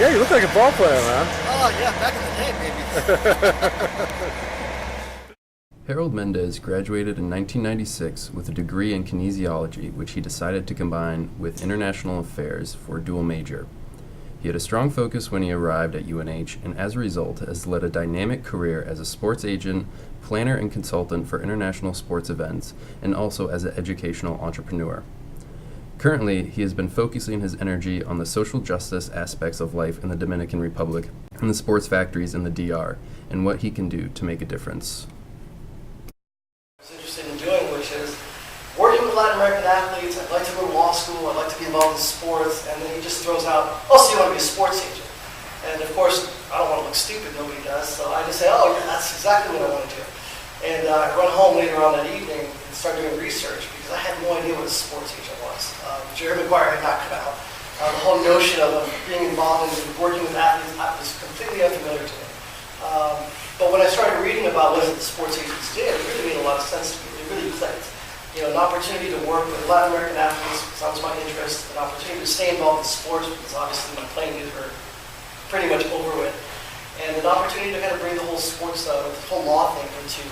Yeah, you look like a ball player, man. Oh yeah, back in the day, maybe. Harold Mendéz graduated in 1996 with a degree in kinesiology, which he decided to combine with international affairs for a dual major. He had a strong focus when he arrived at UNH, and as a result has led a dynamic career as a sports agent, planner and consultant for international sports events, and also as an educational entrepreneur. Currently, he has been focusing his energy on the social justice aspects of life in the Dominican Republic and the sports factories in the DR, and what he can do to make a difference. Interested in doing, which is working with Latin American athletes. I'd like to go to law school. I'd like to be involved in sports. And then he just throws out, "Oh, so you want to be a sports agent?" And of course, I don't want to look stupid. Nobody does. So I just say, "Oh, yeah, that's exactly what I want to do." And I run home later on that evening and start doing research because I had no idea what a sports agent was. Jerry Maguire had not come out. The whole notion of being involved in working with athletes was completely unfamiliar to me. But when I started reading about what the sports agents did, it really made a lot of sense to me. It really clicked. You know, an opportunity to work with Latin American athletes because that was my interest, an opportunity to stay involved in sports because obviously my playing years were pretty much over with, and an opportunity to kind of bring the whole sports, the whole law thing into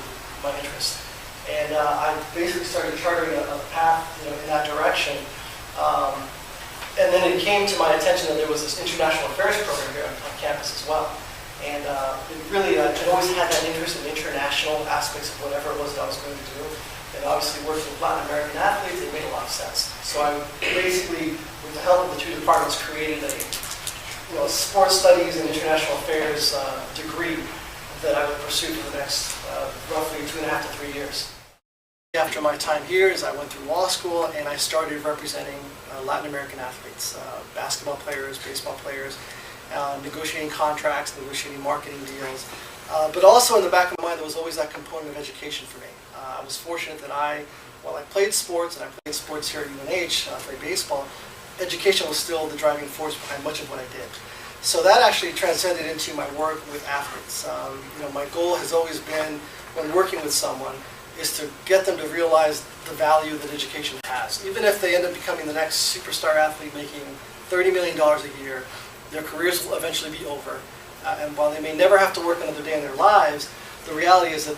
my interest. And I basically started charting a path, you know, in that direction. And then it came to my attention that there was this international affairs program here on campus as well. And it really, I'd always had that interest in international aspects of whatever it was that I was going to do. And obviously working with Latin American athletes, it made a lot of sense. So I basically, with the help of the two departments, created a sports studies and international affairs degree that I would pursue for the next roughly 2.5 to 3 years. After my time here, I went through law school and I started representing Latin American athletes, basketball players, baseball players, negotiating contracts, negotiating marketing deals. But also in the back of my mind, there was always that component of education for me. I was fortunate that while I played sports, and I played sports here at UNH, I played baseball, education was still the driving force behind much of what I did. So that actually transcended into my work with athletes. My goal has always been, when working with someone, is to get them to realize the value that education has. Even if they end up becoming the next superstar athlete making $30 million a year, their careers will eventually be over. And while they may never have to work another day in their lives, the reality is that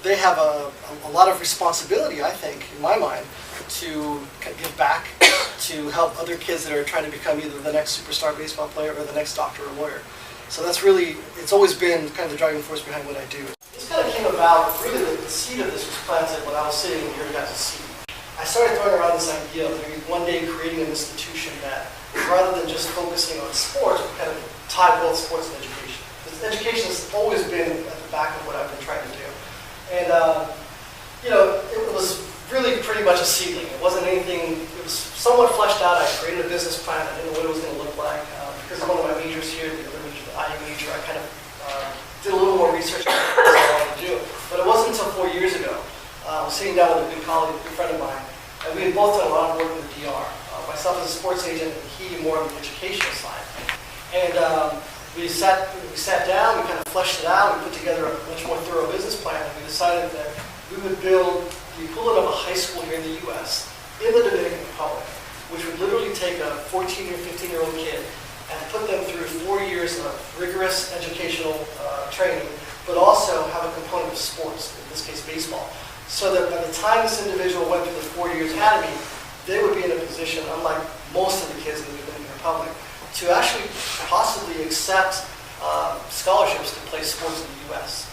they have a lot of responsibility, I think, in my mind, to give back, to help other kids that are trying to become either the next superstar baseball player or the next doctor or lawyer. So that's really, it's always been kind of the driving force behind what I do. This kind of came about, really the seed of this was planted when I was sitting in here at the seat. I started throwing around this idea of maybe one day creating an institution that, rather than just focusing on sports, would kind of tie both sports and education. Because education has always been at the back of what I've been trying to do. And, it was really pretty much a seedling. It wasn't anything, it was somewhat fleshed out. I created a business plan. I didn't know what it was going to look like. Because one of my majors here, the other major, the IA major, I kind of did a little more research on what I wanted to do. But it wasn't until 4 years ago. I was sitting down with a good colleague, a good friend of mine, and we had both done a lot of work with the DR. Myself as a sports agent, and he more on the educational side. And we sat down, we kind of fleshed it out, we put together a much more thorough business plan, and we decided that we would build the equivalent of a high school here in the U.S., in the Dominican Republic, which would literally take a 14 or 15-year-old kid and put them through 4 years of rigorous educational training, but also have a component of sports, in this case baseball, so that by the time this individual went through the 4 year academy, they would be in a position, unlike most of the kids in the Dominican Republic, to actually possibly accept scholarships to play sports in the U.S.